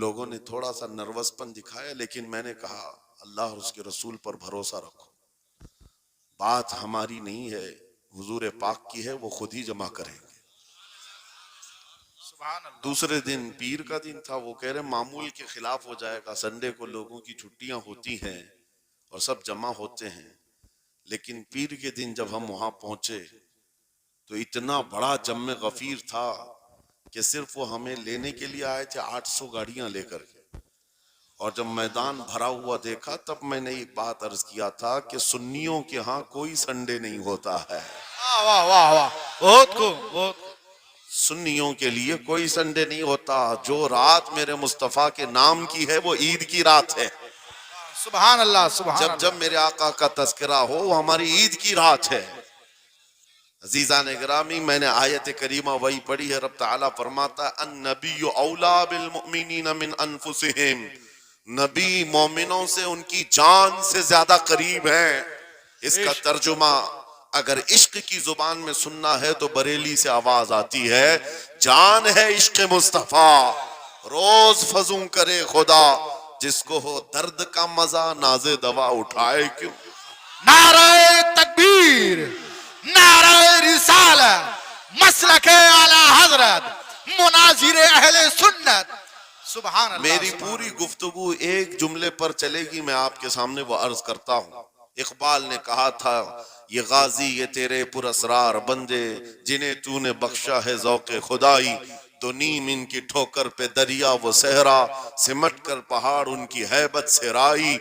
لوگوں نے تھوڑا سا نروس پن دکھایا، لیکن میں نے کہا اللہ اور اس کے رسول پر بھروسہ رکھو، بات ہماری نہیں ہے، حضور پاک کی ہے، وہ خود ہی جمع کریں گے۔ دوسرے دن پیر کا دن تھا، وہ کہہ رہے معمول کے خلاف ہو جائے گا، سنڈے کو لوگوں کی چھٹیاں ہوتی ہیں اور سب جمع ہوتے ہیں، لیکن پیر کے دن جب ہم وہاں پہنچے تو اتنا بڑا جمع غفیر تھا کہ صرف وہ ہمیں لینے کے لیے آئے تھے 800 گاڑیاں لے کر کے، اور جب میدان بھرا ہوا دیکھا تب میں نے ایک بات عرض کیا تھا کہ سنیوں کے ہاں کوئی سنڈے نہیں ہوتا ہے۔ واہ واہ واہ، بہت خوب، بہت خوب۔ سنیوں کے لیے کوئی سنڈے نہیں ہوتا، جو رات میرے مصطفیٰ کے نام کی ہے وہ عید کی رات ہے۔ سبحان اللہ، سبحان جب اللہ۔ میرے آقا کا تذکرہ ہو وہ ہماری عید کی رات ہے۔ عزیزان گرامی، میں نے آیت کریمہ وہی پڑھی ہے، رب تعالیٰ فرماتا ہے النبی اولا بالمؤمنین من انفسہم، نبی مومنوں سے ان کی جان سے زیادہ قریب ہیں۔ اس کا ترجمہ اگر عشق کی زبان میں سننا ہے تو بریلی سے آواز آتی ہے، جان ہے عشق مصطفیٰ، روز فزوں کرے خدا، جس کو ہو درد کا مزہ ناز دوا اٹھائے کیوں۔ نعرہ تکبیر، نعرہ رسالت، مسلک اعلی حضرت، مناظر اہل سنت۔ سبحان اللہ۔ میری پوری گفتگو ایک جملے پر چلے گی، میں آپ کے سامنے وہ عرض کرتا ہوں۔ اقبال نے کہا تھا یہ غازی یہ تیرے پر اسرار بندے، جنہیں تو نے بخشا ہے ذوق خدائی، تو نیم ان کی ٹھوکر پہ دریا وہ صحرا، سمٹ کر پہاڑ ان کی ہیبت سے رائی،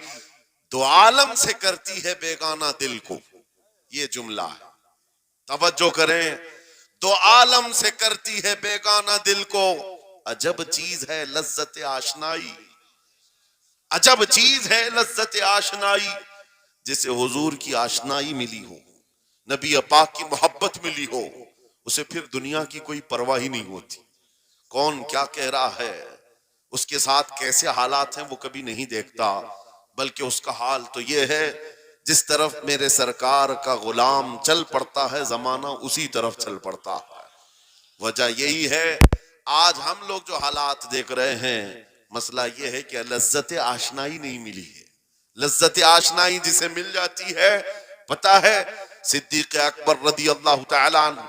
دو عالم سے کرتی ہے بیگانہ دل کو۔ یہ جملہ ہے، توجہ کریں، دو عالم سے کرتی ہے بیگانہ دل کو، عجب چیز ہے لذت آشنائی، عجب چیز ہے لذت آشنائی، جسے حضور کی آشنائی ملی ہو، نبی پاک کی محبت ملی ہو، اسے پھر دنیا کی کوئی پرواہ ہی نہیں ہوتی، کون کیا کہہ رہا ہے، اس کے ساتھ کیسے حالات ہیں وہ کبھی نہیں دیکھتا، بلکہ اس کا حال تو یہ ہے جس طرف میرے سرکار کا غلام چل پڑتا ہے زمانہ اسی طرف چل پڑتا ہے۔ وجہ یہی ہے آج ہم لوگ جو حالات دیکھ رہے ہیں، مسئلہ یہ ہے کہ لذت آشنائی نہیں ملی ہے۔ لذت آشنائی جسے مل جاتی ہے، پتہ ہے صدیق اکبر رضی اللہ تعالیٰ عنہ،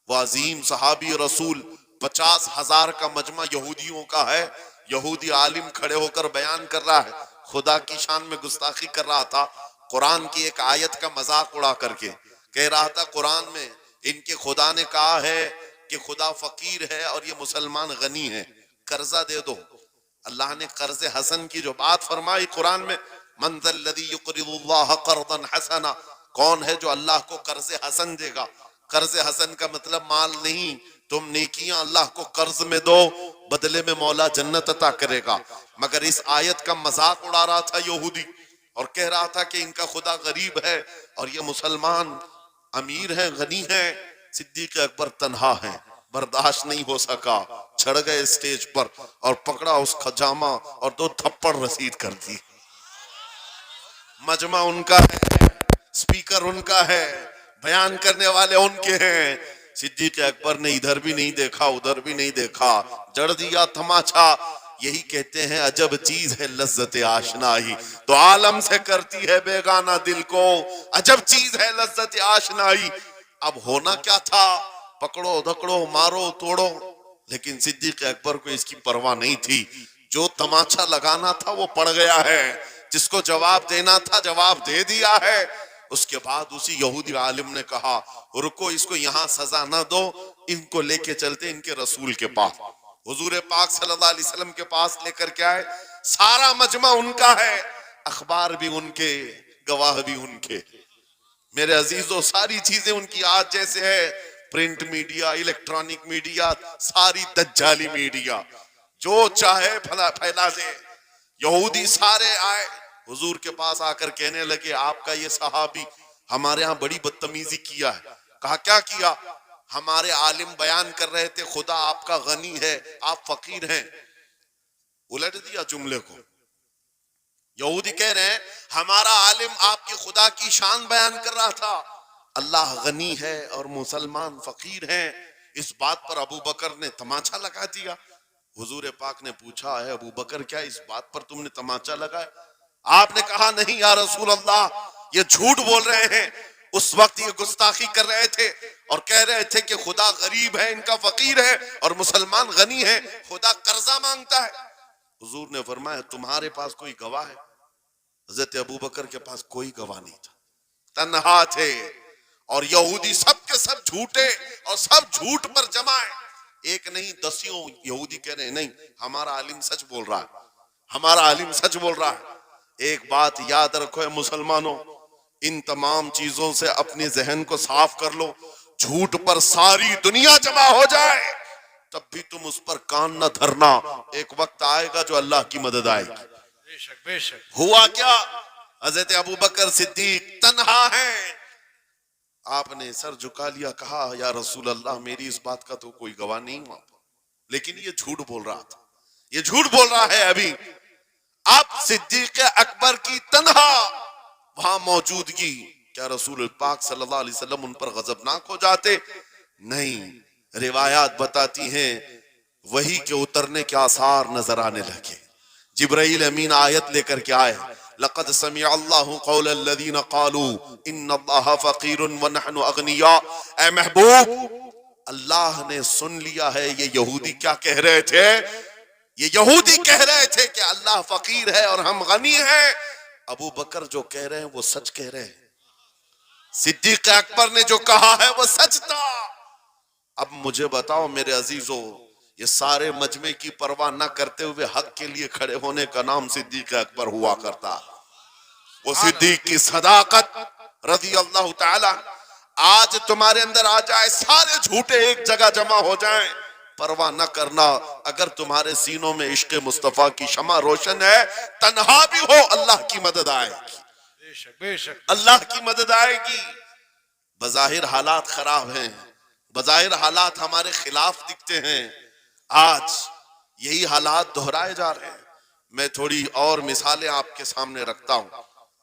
وہ عظیم صحابی رسول، 50,000 کا مجمع یہودیوں کا ہے، یہودی عالم کھڑے ہو کر بیان کر رہا ہے، خدا کی شان میں گستاخی کر رہا تھا، قرآن کی ایک آیت کا مذاق اڑا کر کے کہہ رہا تھا قرآن میں ان کے خدا نے کہا ہے کہ خدا فقیر ہے اور یہ مسلمان غنی ہے، قرضہ دے دو۔ اللہ نے قرض حسن کی جو بات فرمائی قرآن میں، من ذا الذی یقرض اللہ قرضا حسنا، کون ہے جو اللہ کو قرض حسن دے گا؟ قرض حسن کا مطلب مال نہیں، تم نیکیاں اللہ کو قرض میں دو، بدلے میں مولا جنت عطا کرے گا۔ مگر اس آیت کا مذاق اڑا رہا تھا یہودی اور کہہ رہا تھا کہ ان کا خدا غریب ہے اور یہ مسلمان امیر ہیں، غنی ہیں۔ صدیق اکبر تنہا ہیں، برداشت نہیں ہو سکا، چڑھ گئے اسٹیج پر اور پکڑا اس کا جامہ اور 2 تھپڑ رسید کر دی۔ مجمع ان کا ہے، سپیکر ان کا ہے، بیان کرنے والے ان کے ہیں، صدیق اکبر نے ادھر بھی نہیں دیکھا ادھر بھی نہیں دیکھا، جڑ دیا تماچا۔ یہی کہتے ہیں عجب چیز ہے لذت آشنائی، تو عالم سے کرتی ہے بیگانہ دل کو، عجب چیز ہے لذت آشنائی۔ اب ہونا کیا تھا، پکڑو دکڑو مارو توڑو، لیکن صدیق اکبر کو اس کی پرواہ نہیں تھی، جو تماچا لگانا تھا وہ پڑ گیا ہے، جس کو جواب دینا تھا جواب دے دیا ہے۔ اس کے بعد اسی یہودی عالم نے کہا رکو، اس کو یہاں سزا نہ دو، ان کو لے کے چلتے ان کے رسول کے پاس، حضور پاک صلی اللہ علیہ وسلم کے پاس لے کر کے آئے۔ سارا مجمع ان کا ہے، اخبار بھی ان کے، گواہ بھی ان کے، میرے عزیزو ساری چیزیں ان کی آج جیسے ہے، پرنٹ میڈیا، الیکٹرانک میڈیا، ساری دجالی میڈیا، جو چاہے پھیلا دے۔ یہودی سارے آئے حضور کے پاس آ کر کہنے لگے آپ کا یہ صحابی ہمارے ہاں بڑی بدتمیزی کیا ہے۔ کہا کیا کیا؟ ہمارے عالم بیان کر رہے تھے خدا آپ کا غنی ہے آپ فقیر ہیں، الٹ دیا جملے کو۔ یہودی کہہ رہے ہیں ہمارا عالم آپ کی خدا کی شان بیان کر رہا تھا، اللہ غنی ہے اور مسلمان فقیر ہیں۔ اس بات پر ابو بکر نے تماچا لگا دیا، حضور پاک نے پوچھا ہے ابو بکر کیا اس بات پر تم نے تماچا لگایا؟ آپ نے کہا نہیں یا رسول اللہ، یہ جھوٹ بول رہے ہیں، اس وقت یہ گستاخی کر رہے تھے اور کہہ رہے تھے کہ خدا غریب ہے، ان کا فقیر ہے، اور مسلمان غنی ہے، خدا قرضہ مانگتا ہے۔ حضور نے فرمایا تمہارے پاس کوئی گواہ ہے؟ حضرت ابو بکر کے پاس کوئی گواہ نہیں تھا، تنہا تھے، اور یہودی سب کے سب جھوٹے اور سب جھوٹ پر جمع ہے، ایک نہیں دسیوں یہودی کہہ رہے ہیں نہیں ہمارا عالم سچ بول رہا ہے، ہمارا عالم سچ بول رہا ہے۔ ایک بات یاد رکھو اے مسلمانوں، ان تمام چیزوں سے اپنے ذہن کو صاف کر لو، جھوٹ پر ساری دنیا جمع ہو جائے تب بھی تم اس پر کان نہ دھرنا، ایک وقت آئے گا جو اللہ کی مدد آئے گی۔ بے شک بے شک۔ ہوا کیا؟ حضرت ابو بکر صدیق تنہا ہیں، آپ نے سر جھکا لیا، کہا یا رسول اللہ میری اس بات کا تو کوئی گواہ نہیں ہوا، لیکن یہ جھوٹ بول رہا تھا، یہ جھوٹ بول رہا ہے ابھی۔ اب صدیق اکبر کی تنہا وہاں موجودگی، کیا رسول پاک صلی اللہ علیہ وسلم ان پر غضبناک ہو جاتے؟ نہیں، روایات بتاتی ہیں وحی کے اترنے کے آثار نظر آنے لگے، جبرائیل امین آیت لے کر کے آئے، لقد سمع اللہ قول الذین قالوا ان اللہ فقیر ونحن اغنیاء۔ اے محبوب، اللہ نے سن لیا ہے یہ یہودی کیا کہہ رہے تھے، یہ یہودی کہہ رہے تھے کہ اللہ فقیر ہے اور ہم غنی ہیں، ابو بکر جو کہہ رہے ہیں وہ سچ کہہ رہے ہیں، صدیق اکبر نے جو کہا ہے وہ سچ تھا۔ اب مجھے بتاؤ میرے عزیزو، یہ سارے مجمع کی پرواہ نہ کرتے ہوئے حق کے لیے کھڑے ہونے کا نام صدیق اکبر ہوا کرتا، وہ صدیق کی صداقت رضی اللہ تعالی۔ آج تمہارے اندر آ جائے، سارے جھوٹے ایک جگہ جمع ہو جائیں، پرواہ نہ کرنا، اگر تمہارے سینوں میں عشق مصطفیٰ کی شمع روشن ہے، تنہا بھی ہو اللہ کی مدد آئے گی، بے شک بے شک۔ اللہ کی مدد آئے گی۔ بظاہر حالات خراب ہیں، بظاہر حالات ہمارے خلاف دکھتے ہیں، آج یہی حالات دہرائے جا رہے ہیں۔ میں تھوڑی اور مثالیں آپ کے سامنے رکھتا ہوں۔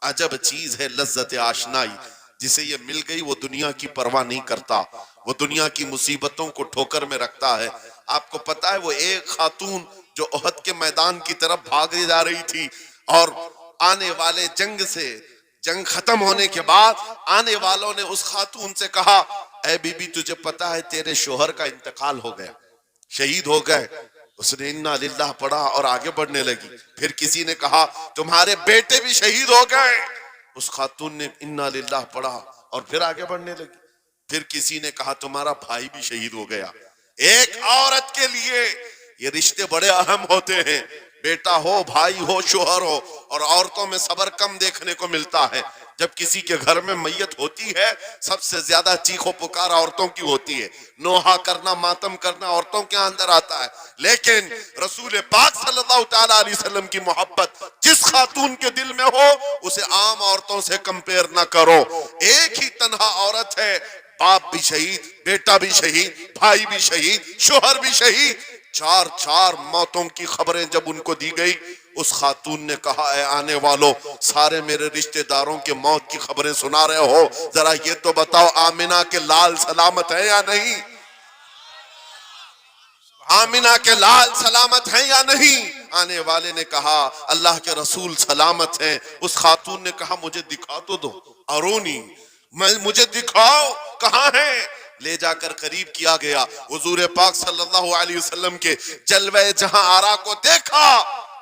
عجب چیز ہے لذت آشنائی، جسے یہ مل گئی وہ دنیا کی پرواہ نہیں کرتا، وہ دنیا کی مصیبتوں کو ٹھوکر میں رکھتا ہے۔ آپ کو پتا ہے وہ ایک خاتون جو احد کے میدان کی طرف بھاگے جا رہی تھی، اور آنے والے جنگ سے، جنگ ختم ہونے کے بعد آنے والوں نے اس خاتون سے کہا اے بی بی تجھے پتا ہے تیرے شوہر کا انتقال ہو گیا، شہید ہو گئے۔ اس نے انا للہ پڑھا اور آگے بڑھنے لگی۔ پھر کسی نے کہا تمہارے بیٹے بھی شہید ہو گئے، اس خاتون نے انا للہ پڑھا اور پھر آگے بڑھنے لگی۔ پھر کسی نے کہا تمہارا بھائی بھی شہید ہو گیا۔ ایک عورت کے لیے یہ رشتے بڑے اہم ہوتے ہیں، بیٹا ہو، بھائی ہو، شوہر ہو، اور عورتوں میں صبر کم دیکھنے کو ملتا ہے۔ جب کسی کے گھر میں میت ہوتی ہے سب سے زیادہ چیخ و پکار عورتوں کی ہوتی ہے، نوحہ کرنا، ماتم کرنا عورتوں کے اندر آتا ہے۔ لیکن رسول پاک صلی اللہ تعالیٰ علیہ وسلم کی محبت جس خاتون کے دل میں ہو اسے عام عورتوں سے کمپیر نہ کرو۔ ایک ہی تنہا عورت ہے، باپ بھی شہید، بیٹا بھی شہید، بھائی بھی شہید، شوہر بھی شہید، چار موتوں کی خبریں جب ان کو دی گئی، اس خاتون نے کہا اے آنے والوں، سارے میرے رشتہ داروں کے موت کی خبریں سنا رہے ہو، ذرا یہ تو بتاؤ آمنہ کے لال سلامت ہے یا نہیں؟ آمنہ کے لال سلامت ہیں یا نہیں؟ آنے والے نے کہا اللہ کے رسول سلامت ہیں۔ اس خاتون نے کہا مجھے دکھا تو دو، ارونی، مجھے دکھاؤ کہاں ہیں؟ لے جا کر قریب کیا گیا، حضور پاک صلی اللہ علیہ وسلم کے جلوہ جہاں آرا کو دیکھا،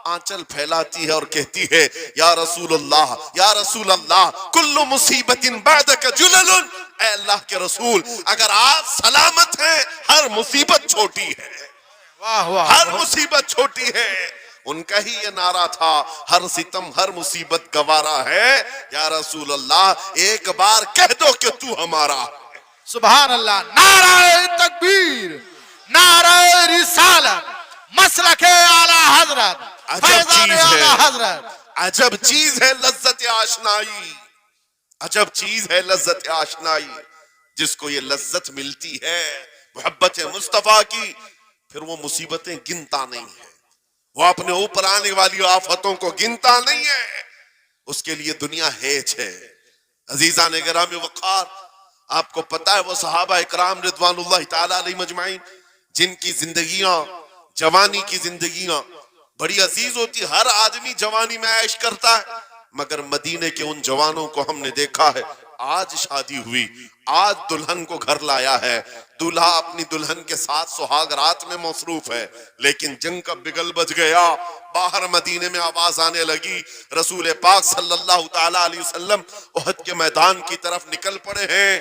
آنچل پھیلاتی ہے اور کہتی ہے یا رسول اللہ، یا رسول اللہ، کل مصیبت بعدک جلل، اے اللہ کے رسول اگر آپ سلامت ہیں ہر مصیبت چھوٹی ہے، واہ واہ، ہر مصیبت چھوٹی ہے۔ ان کا ہی یہ نعرہ تھا ہر ستم ہر مصیبت گوارا ہے، یا رسول اللہ ایک بار کہہ دو کہ تو ہمارا۔ سبحان اللہ، نعرہ تکبیر، نعرہ رسالت، مسلک اعلی حضرت، عجب فیضان چیز ہے، اعلی حضرت۔ عجب چیز ہے لذت آشنائی، عجب چیز ہے لذت آشنائی۔ جس کو یہ لذت ملتی ہے محبت مصطفیٰ کی، پھر وہ مصیبتیں گنتا نہیں ہے، وہ اپنے اوپر آنے والی آفتوں کو گنتا نہیں ہے، اس کے لیے دنیا ہیچ ہے۔ عزیزان گرامی وقار، آپ کو پتا ہے وہ صحابہ اکرام رضوان اللہ تعالیٰ علیہ مجمعین جن کی زندگیاں جوانی کی زندگیاں بڑی عزیز ہوتی، ہر آدمی جوانی میں عیش کرتا ہے، مگر مدینے کے ان جوانوں کو ہم نے دیکھا ہے آج شادی ہوئی، آج دلہن کو گھر لایا ہے، دلہا اپنی دلہن کے ساتھ سہاگ رات میں مصروف ہے، لیکن جنگ کا بگل بج گیا، باہر مدینے میں آواز آنے لگی، رسول پاک صلی اللہ تعالی علیہ وسلم احد کے میدان کی طرف نکل پڑے ہیں۔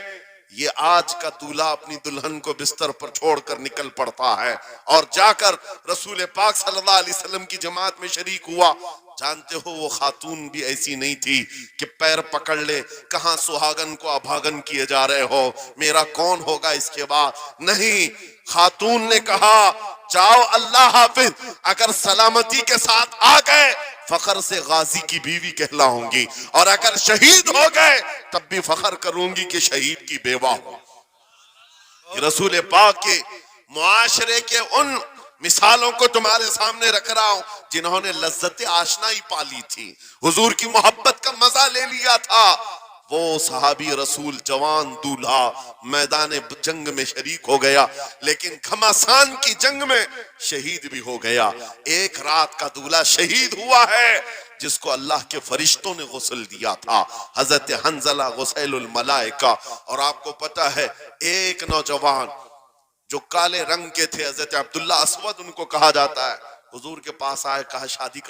یہ آج کا دولہا اپنی دلہن کو بستر پر چھوڑ کر نکل پڑتا ہے اور جا کر رسول پاک صلی اللہ علیہ وسلم کی جماعت میں شریک ہوا۔ جانتے ہو وہ خاتون بھی ایسی نہیں تھی کہ پیر پکڑ لے، کہاں سہاگن کو ابھاگن کیے جا رہے ہو، میرا کون ہوگا اس کے بعد، نہیں، خاتون نے کہا جاؤ اللہ حافظ، اگر سلامتی کے ساتھ آ گئے فخر سے غازی کی بیوی کہلاؤں گی، اور اگر شہید ہو گئے تب بھی فخر کروں گی کہ شہید کی بیوہ ہو۔ رسول پاک کے معاشرے کے ان مثالوں کو تمہارے سامنے رکھ رہا ہوں جنہوں نے لذت آشنائی پالی تھی، حضور کی محبت کا مزہ لے لیا تھا۔ وہ صحابی رسول جوان دولہا میدان جنگ میں شریک ہو گیا، لیکن گھمسان کی جنگ میں شہید بھی ہو گیا۔ ایک رات کا دولہا شہید ہوا ہے جس کو اللہ کے فرشتوں نے غسل دیا تھا، حضرت حنظلہ غسیل الملائکہ۔ اور آپ کو پتہ ہے ایک نوجوان جو کالے رنگ کے تھے، حضرت عبداللہ اسود ان کو کہا جاتا ہے، حضور کے پاس آئے، کہا شادی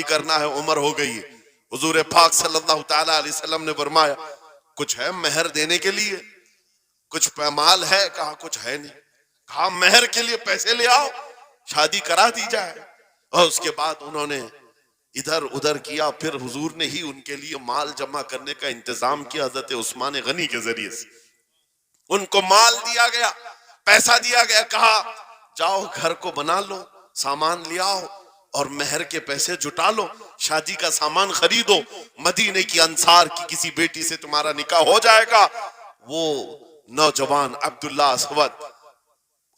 کرنا ہے، عمر ہو گئی ہے۔ حضور پاک صلی اللہ تعالی علیہ وسلم نے فرمایا کچھ ہے مہر دینے کے لیے، کچھ پیمال ہے، کہا کچھ ہے نہیں، کہا مہر کے لیے پیسے لے آؤ، شادی کرا دی جائے۔ اور اس کے بعد انہوں نے ادھر ادھر کیا، پھر حضور نے ہی ان کے لیے مال جمع کرنے کا انتظام کیا حضرت عثمان غنی کے ذریعے سے، ان کو مال دیا گیا، پیسہ دیا گیا، کہا جاؤ گھر کو بنا لو، سامان لے آؤ اور مہر کے پیسے جٹا لو، شادی کا سامان خریدو، مدینے کی انصار کی کسی بیٹی سے تمہارا نکاح ہو جائے گا۔ وہ نوجوان عبداللہ اسود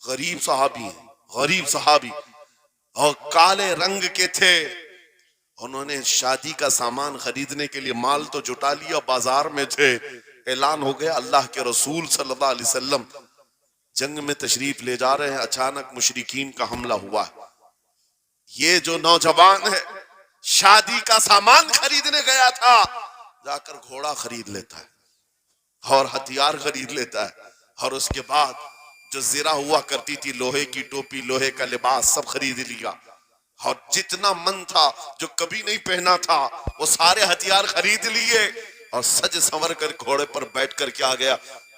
غریب صحابی اور کالے رنگ کے تھے، انہوں نے شادی کا سامان خریدنے کے لیے مال تو جٹا لیا، بازار میں تھے، اعلان ہو گیا اللہ کے رسول صلی اللہ علیہ وسلم جنگ میں تشریف لے جا رہے ہیں، اچانک مشرکین کا حملہ ہوا ہے۔ یہ جو نوجوان ہے شادی کا سامان خریدنے گیا تھا، جا کر گھوڑا خرید لیتا ہے اور ہتھیار خرید لیتا ہے، اور اس کے بعد جو زرہ ہوا کرتی تھی، لوہے کی ٹوپی، لوہے کا لباس سب خرید لیا، اور جتنا من تھا جو کبھی نہیں پہنا تھا وہ سارے ہتھیار خرید لیے، اور سج سنور کر گھوڑے پر بیٹھ کر کیا گیا،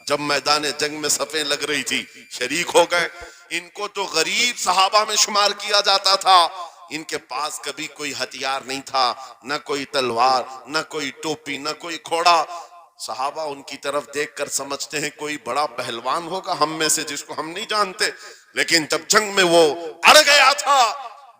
جب میدان جنگ میں صفیں لگ رہی تھی شریک ہو گئے۔ ان کو تو غریب صحابہ میں شمار کیا جاتا تھا، ان کے پاس کبھی کوئی ہتھیار نہیں تھا، نہ کوئی تلوار، نہ کوئی ٹوپی، نہ کوئی گھوڑا۔ صحابہ ان کی طرف دیکھ کر سمجھتے ہیں کوئی بڑا پہلوان ہوگا ہم میں سے جس کو ہم نہیں جانتے، لیکن جب جنگ میں وہ اڑ گیا تھا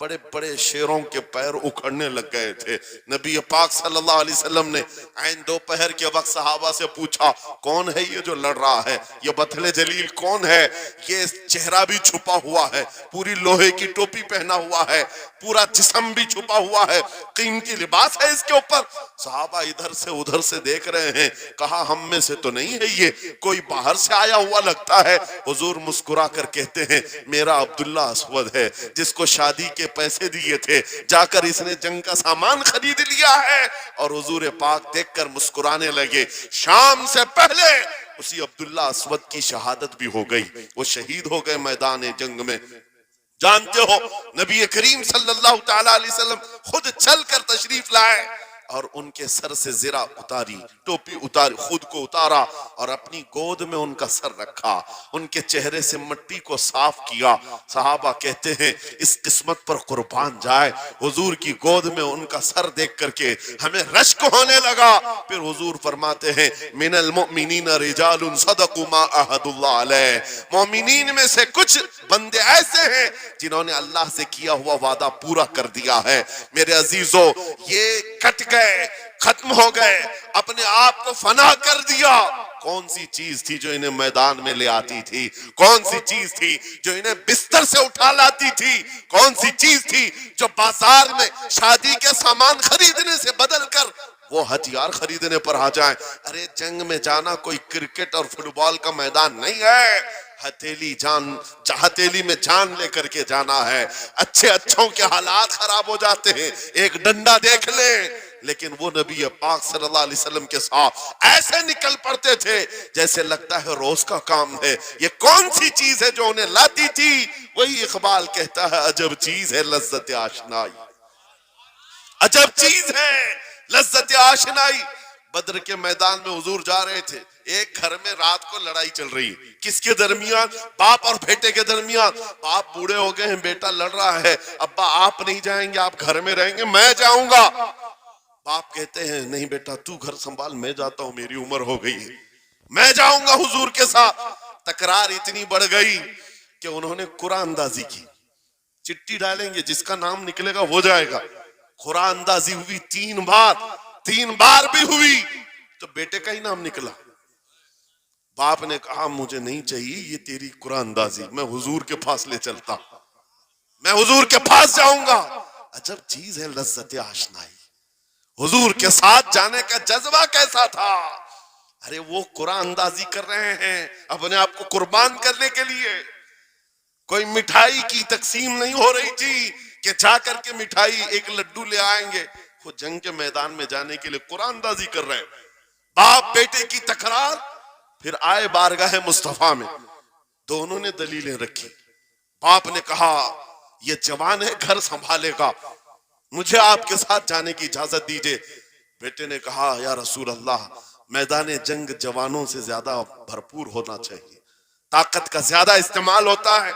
بڑے بڑے شیروں کے پیر اکھڑنے لگ گئے تھے۔ نبی پاک صلی اللہ علیہ وسلم نے عین دوپہر کے وقت صحابہ سے پوچھا کون ہے یہ جو لڑ رہا ہے، یہ بطل جلیل کون ہے، یہ چہرہ بھی چھپا ہوا ہے، پوری لوہے کی ٹوپی پہنا ہوا ہے، پورا جسم بھی چھپا ہوا ہے، قیمتی لباس ہے اس کے اوپر۔ صحابہ ادھر سے ادھر سے دیکھ رہے ہیں، کہا ہم میں سے تو نہیں ہے، یہ کوئی باہر سے آیا ہوا لگتا ہے۔ حضور مسکرا کر کہتے ہیں میرا عبداللہ اسود ہے، جس کو شادی کے پیسے دیے تھے، جا کر اس نے جنگ کا سامان خرید لیا ہے۔ اور حضور پاک دیکھ کر مسکرانے لگے۔ شام سے پہلے اسی عبداللہ اسود کی شہادت بھی ہو گئی، وہ شہید ہو گئے میدان جنگ میں۔ جانتے ہو نبی کریم صلی اللہ تعالی علیہ وسلم خود چل کر تشریف لائے اور ان کے سر سے زرہ اتاری، ٹوپی اتاری، خود کو اتارا اور اپنی گود میں ان کا سر رکھا، ان کے چہرے سے مٹی کو صاف کیا۔ صحابہ کہتے ہیں اس قسمت پر قربان جائے، حضور کی گود میں ان کا سر دیکھ کر کے ہمیں رشک ہونے لگا۔ پھر حضور فرماتے ہیں من المؤمنین رجال صدقوا ما عہد اللہ علیہ، مومنین میں سے کچھ بندے ایسے ہیں جنہوں نے اللہ سے کیا ہوا وعدہ پورا کر دیا ہے۔ میرے عزیزو یہ کٹ گئے، ختم ہو گئے، اپنے آپ کو فنا کر دیا۔ کون سی چیز تھی جو انہیں میدان میں لے آتی تھی؟ کون سی چیز تھی جو انہیں بستر سے اٹھا لاتی تھی؟ کون سی چیز تھی جو بازار میں شادی کے سامان خریدنے سے بدل کر وہ ہتھیار خریدنے پر آ جائیں؟ ارے جنگ میں جانا کوئی کرکٹ اور فٹ بال کا میدان نہیں ہے، ہتھیلی میں جان لے کر کے جانا ہے. اچھے اچھوں کے حالات خراب ہو جاتے ہیں, ایک ڈنڈا دیکھ لیں, لیکن وہ نبی پاک صلی اللہ علیہ وسلم کے ساتھ ایسے نکل پڑتے تھے جیسے لگتا ہے روز کا کام ہے. یہ کون سی چیز ہے جو انہیں لاتی تھی؟ وہی اقبال کہتا ہے عجب چیز ہے لذت آشنائی, عجب چیز ہے لذت آشنائی. بدر کے میدان میں حضور جا رہے تھے, ایک گھر میں رات کو لڑائی چل رہی ہے. کس کے درمیان؟ باپ اور بیٹے کے درمیان. باپ بوڑھے ہو گئے ہیں, بیٹا لڑ رہا ہے. ابا آپ نہیں جائیں گے, آپ گھر میں رہیں گے, میں جاؤں گا. باپ کہتے ہیں نہیں بیٹا تو گھر سنبھال, میں جاتا ہوں, میری عمر ہو گئی ہے, میں جاؤں گا حضور کے ساتھ. تکرار اتنی بڑھ گئی کہ انہوں نے قرآن اندازی کی. چٹھی ڈالیں گے, جس کا نام نکلے گا وہ جائے گا. قرآن اندازی ہوئی 3 بار بھی ہوئی تو بیٹے کا ہی نام نکلا. باپ نے کہا مجھے نہیں چاہیے یہ تیری قرآن اندازی, میں حضور کے پاس لے چلتا, میں حضور کے پاس جاؤں گا. عجب چیز ہے لذت آشنائی. حضور کے ساتھ جانے کا جذبہ کیسا تھا؟ ارے وہ قرآن اندازی کر رہے ہیں اپنے آپ کو قربان کرنے کے لیے. کوئی مٹھائی کی تقسیم نہیں ہو رہی تھی کہ جا کر کے مٹھائی ایک لڈو لے آئیں گے. وہ جنگ کے میدان میں جانے کے لیے قرآن اندازی کر رہے ہیں. باپ بیٹے کی تکرار. پھر آئے بارگاہ مصطفیٰ میں, دونوں نے دلیلیں رکھی. باپ نے کہا یہ جوان ہے, گھر سنبھالے گا, مجھے آپ کے ساتھ جانے کی اجازت دیجئے. بیٹے نے کہا یا رسول اللہ میدان جنگ جوانوں سے زیادہ بھرپور ہونا چاہیے, طاقت کا زیادہ استعمال ہوتا ہے.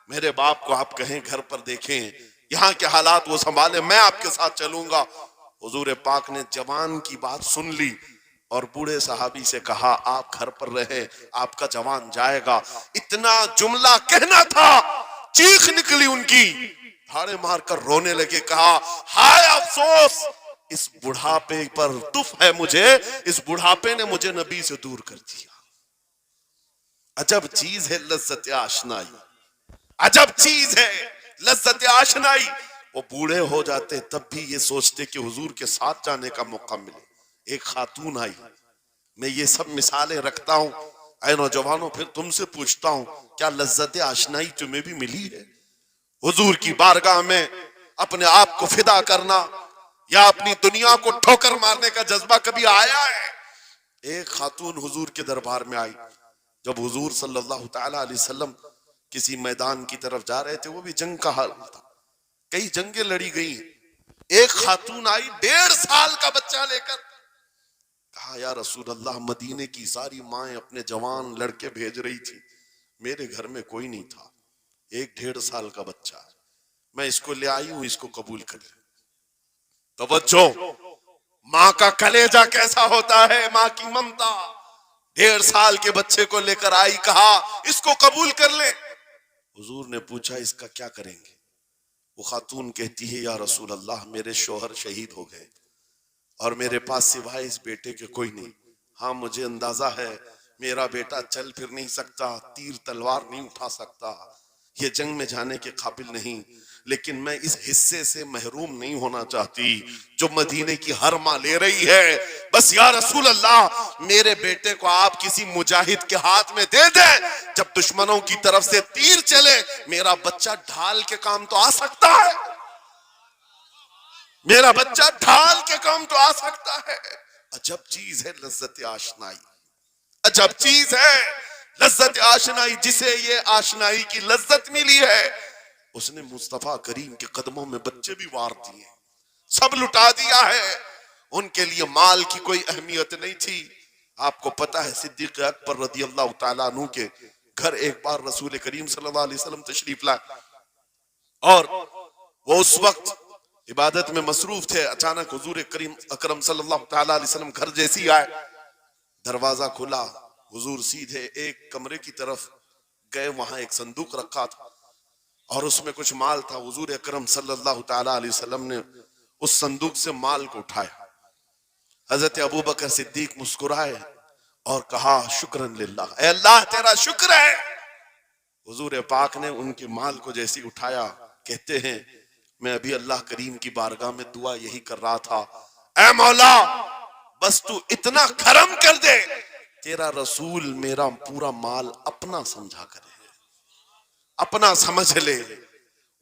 میرے باپ کو آپ کہیں گھر پر دیکھیں, یہاں کے حالات وہ سنبھالے, میں آپ کے ساتھ چلوں گا. حضور پاک نے جوان کی بات سن لی اور بوڑھے صحابی سے کہا آپ گھر پر رہے, آپ کا جوان جائے گا. اتنا جملہ کہنا تھا, چیخ نکلی ان کی, پھاڑے مار کر رونے لگے. کہا ہائے افسوس, اس بڑھاپے پر تف ہے مجھے, اس بڑھاپے نے مجھے نبی سے دور کر دیا. عجب چیز ہے لذت آشنائی, عجب چیز ہے لذت آشنائی. وہ بوڑھے ہو جاتے تب بھی یہ سوچتے کہ حضور کے ساتھ جانے کا موقع ملے. ایک خاتون آئی, میں یہ سب مثالیں رکھتا ہوں, اے نوجوانوں پھر تم سے پوچھتا ہوں کیا لذت آشنائی تمہیں بھی ملی ہے؟ حضور کی بارگاہ میں اپنے آپ کو فدا کرنا یا اپنی دنیا کو ٹھوکر مارنے کا جذبہ کبھی آیا ہے؟ ایک خاتون حضور کے دربار میں آئی. جب حضور صلی اللہ تعالی علیہ وسلم کسی میدان کی طرف جا رہے تھے, وہ بھی جنگ کا حال تھا, کئی جنگیں لڑی گئی. ایک خاتون آئی 1.5 سال کا بچہ لے کر, کہا یا رسول اللہ مدینے کی ساری مائیں اپنے جوان لڑکے بھیج رہی تھی, میرے گھر میں کوئی نہیں تھا, ایک 1.5 سال کا بچہ, میں اس کو لے آئی ہوں, اس کو قبول کر لیں. توجہ, ماں کا کلیجہ کیسا ہوتا ہے, ماں کی ممتا. 1.5 سال کے بچے کو لے کر آئی, کہا اس کو قبول کر لیں. حضور نے پوچھا اس کا کیا کریں گے؟ وہ خاتون کہتی ہے یا رسول اللہ میرے شوہر شہید ہو گئے اور میرے پاس سوائے اس بیٹے کے کوئی نہیں. ہاں مجھے اندازہ ہے میرا بیٹا چل پھر نہیں سکتا, تیر تلوار نہیں اٹھا سکتا, یہ جنگ میں جانے کے قابل نہیں, لیکن میں اس حصے سے محروم نہیں ہونا چاہتی جو مدینے کی ہر ماں لے رہی ہے. بس یا رسول اللہ میرے بیٹے کو آپ کسی مجاہد کے ہاتھ میں دے دیں, جب دشمنوں کی طرف سے تیر چلے میرا بچہ ڈھال کے کام تو آ سکتا ہے, میرا بچہ ڈھال کے کام تو آ سکتا ہے. عجب چیز ہے لذت آشنائی, عجب چیز ہے لذت آشنائی. جسے یہ آشنائی کی لذت ملی ہے اس نے مصطفیٰ کریم کے قدموں میں بچے بھی وار دیے, سب لٹا دیا ہے. ان کے لیے مال کی کوئی اہمیت نہیں تھی. آپ کو پتا ہے صدیق اکبر رضی اللہ تعالیٰ عنہ کے گھر ایک بار رسول کریم صلی اللہ علیہ وسلم تشریف لائے اور وہ اس وقت عبادت میں مصروف تھے. اچانک حضور کریم اکرم صلی اللہ تعالیٰ علیہ وسلم گھر جیسی آئے, دروازہ کھلا, حضور سیدھے ایک کمرے کی طرف گئے, وہاں ایک صندوق رکھا تھا اور اس میں کچھ مال تھا. حضور اکرم صلی اللہ تعالیٰ علیہ وسلم نے اس صندوق سے مال کو اٹھایا. حضرت ابوبکر صدیق مسکرائے اور کہا شکرن للہ, اے اللہ تیرا شکر ہے. حضور پاک نے ان کے مال کو جیسی اٹھایا, کہتے ہیں میں ابھی اللہ کریم کی بارگاہ میں دعا یہی کر رہا تھا, اے مولا بس تو اتنا کرم کر دے تیرا رسول میرا پورا مال اپنا سمجھا کرے. اپنا سمجھ لے،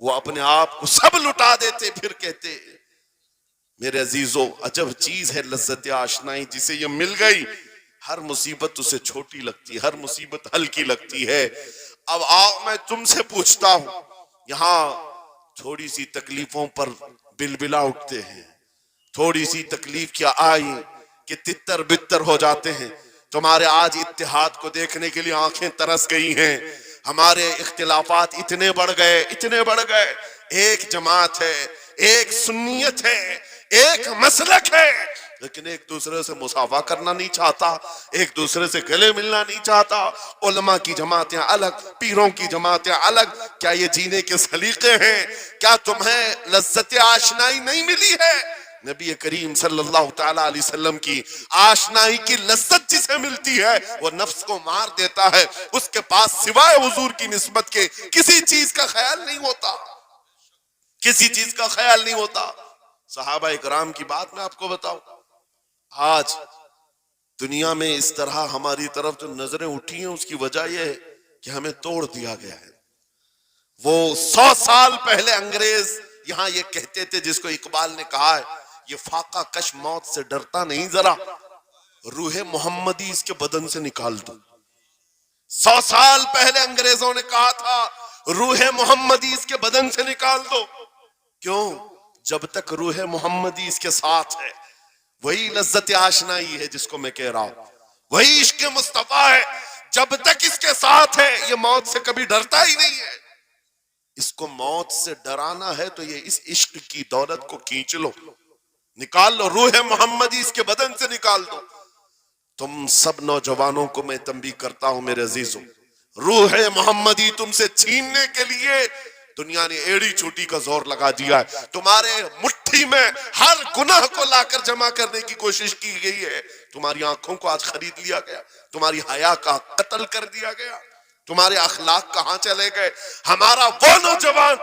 وہ اپنے آپ کو سب لٹا دیتے، پھر کہتے میرے عزیزو عجب چیز ہے لذت آشنائی، جسے یہ مل گئی ہر مصیبت اسے چھوٹی لگتی ہے، ہر مصیبت ہلکی لگتی ہے۔ اب آؤ میں تم سے پوچھتا ہوں، یہاں تھوڑی سی تکلیفوں پر بلبلا اٹھتے ہیں، تھوڑی سی تکلیف کیا آئی کہ تتر بتر ہو جاتے ہیں۔ تمہارے آج اتحاد کو دیکھنے کے لیے آنکھیں ترس گئی ہیں، ہمارے اختلافات اتنے بڑھ گئے، اتنے بڑھ گئے، ایک جماعت ہے، ایک سنیت ہے، ایک مسلک ہے، لیکن ایک دوسرے سے مصافحہ کرنا نہیں چاہتا، ایک دوسرے سے گلے ملنا نہیں چاہتا۔ علماء کی جماعتیں الگ، پیروں کی جماعتیں الگ، کیا یہ جینے کے سلیقے ہیں؟ کیا تمہیں لذت آشنائی نہیں ملی ہے؟ نبی کریم صلی اللہ تعالی علیہ وسلم کی آشنائی کی لذت جسے ملتی ہے وہ نفس کو مار دیتا ہے، اس کے پاس سوائے حضور کی نسبت کے کسی چیز کا خیال نہیں ہوتا، کسی چیز کا خیال نہیں ہوتا۔ صحابہ اکرام کی بات میں آپ کو بتاؤں، آج دنیا میں اس طرح ہماری طرف جو نظریں اٹھی ہیں اس کی وجہ یہ ہے کہ ہمیں توڑ دیا گیا ہے۔ وہ 100 سال پہلے انگریز یہاں یہ کہتے تھے، جس کو اقبال نے کہا ہے یہ فاقہ کش موت سے ڈرتا نہیں، ذرا روح محمدی اس کے بدن سے نکال دو۔ 100 سال پہلے انگریزوں نے کہا تھا روح محمدی اس کے بدن سے نکال دو۔ کیوں؟ جب تک روح محمدی اس کے ساتھ ہے، وہی لذت آشنائی ہے جس کو میں کہہ رہا ہوں، وہی عشق مصطفیٰ ہے، جب تک اس کے ساتھ ہے یہ موت سے کبھی ڈرتا ہی نہیں ہے۔ اس کو موت سے ڈرانا ہے تو یہ اس عشق کی دولت کو کھینچ لو، نکال لو، روح محمدی اس کے بدن سے نکال دو۔ تم سب نوجوانوں کو میں تنبیہ کرتا ہوں میرے عزیزوں، روح محمدی تم سے چھیننے کے لیے دنیا نے ایڑی چوٹی کا زور لگا دیا ہے، تمہارے مٹھی میں ہر گناہ کو لا کر جمع کرنے کی کوشش کی گئی ہے، تمہاری آنکھوں کو آج خرید لیا گیا، تمہاری حیا کا قتل کر دیا گیا، تمہارے اخلاق کہاں چلے گئے؟ ہمارا وہ نوجوان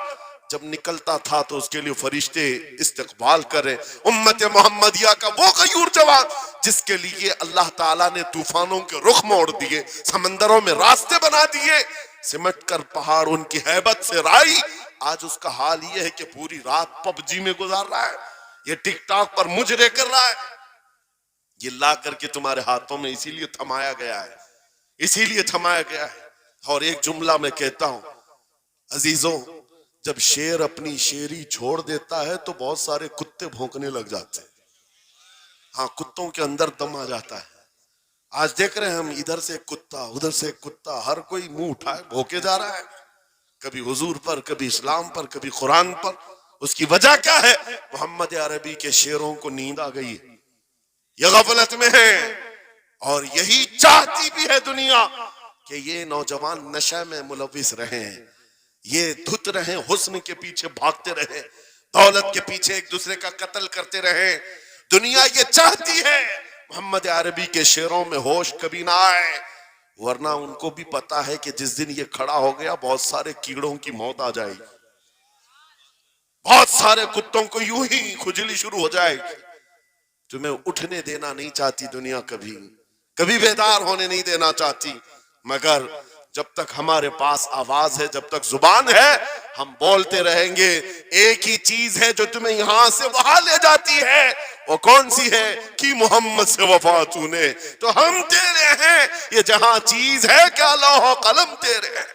جب نکلتا تھا تو اس کے لیے فرشتے استقبال کریں، امت محمدیہ کا وہ غیور جوان جس کے لیے اللہ تعالیٰ نے طوفانوں کے رخ موڑ دیے، سمندروں میں راستے بنا دیے، سمٹ کر پہاڑ ان کی ہیبت سے رائی، آج اس کا حال یہ ہے کہ پوری رات پب جی میں گزار رہا ہے، یہ ٹک ٹاک پر مجرے کر رہا ہے۔ یہ لا کر کے تمہارے ہاتھوں میں اسی لیے تھمایا گیا ہے، اسی لیے تھمایا گیا ہے۔ اور ایک جملہ میں کہتا ہوں عزیزوں، جب شیر اپنی شیری چھوڑ دیتا ہے تو بہت سارے کتے بھونکنے لگ جاتے ہیں، ہاں کتوں کے اندر دم آ جاتا ہے۔ آج دیکھ رہے ہیں ہم، ادھر سے ایک کتا، ادھر سے ایک کتا، ہر کوئی منہ اٹھائے بھوکے جا رہا ہے، کبھی حضور پر، کبھی اسلام پر، کبھی قرآن پر۔ اس کی وجہ کیا ہے؟ محمد عربی کے شعروں کو نیند آ گئی ہے، یہ غفلت میں ہے، اور یہی چاہتی بھی ہے دنیا کہ یہ نوجوان نشہ میں ملوث رہیں، یہ دھت رہیں، حسن کے پیچھے بھاگتے رہیں، دولت کے پیچھے ایک دوسرے کا قتل کرتے رہیں۔ دنیا یہ چاہتی ہے محمد عربی کے شعروں میں ہوش کبھی نہ آئے، ورنہ ان کو بھی پتا ہے کہ جس دن یہ کھڑا ہو گیا بہت سارے کیڑوں کی موت آ جائے گی، بہت سارے کتوں کو یوں ہی کھجلی شروع ہو جائے گی۔ تمہیں اٹھنے دینا نہیں چاہتی دنیا، کبھی کبھی بیدار ہونے نہیں دینا چاہتی، مگر جب تک ہمارے پاس آواز ہے، جب تک زبان ہے، ہم بولتے رہیں گے۔ ایک ہی چیز ہے جو تمہیں یہاں سے وہاں لے جاتی ہے، وہ کون سی ہے؟ کہ محمد سے وفا تو نے، تو ہم تیرے ہیں، یہ جہاں چیز ہے کیا لوح و قلم تیرے ہیں۔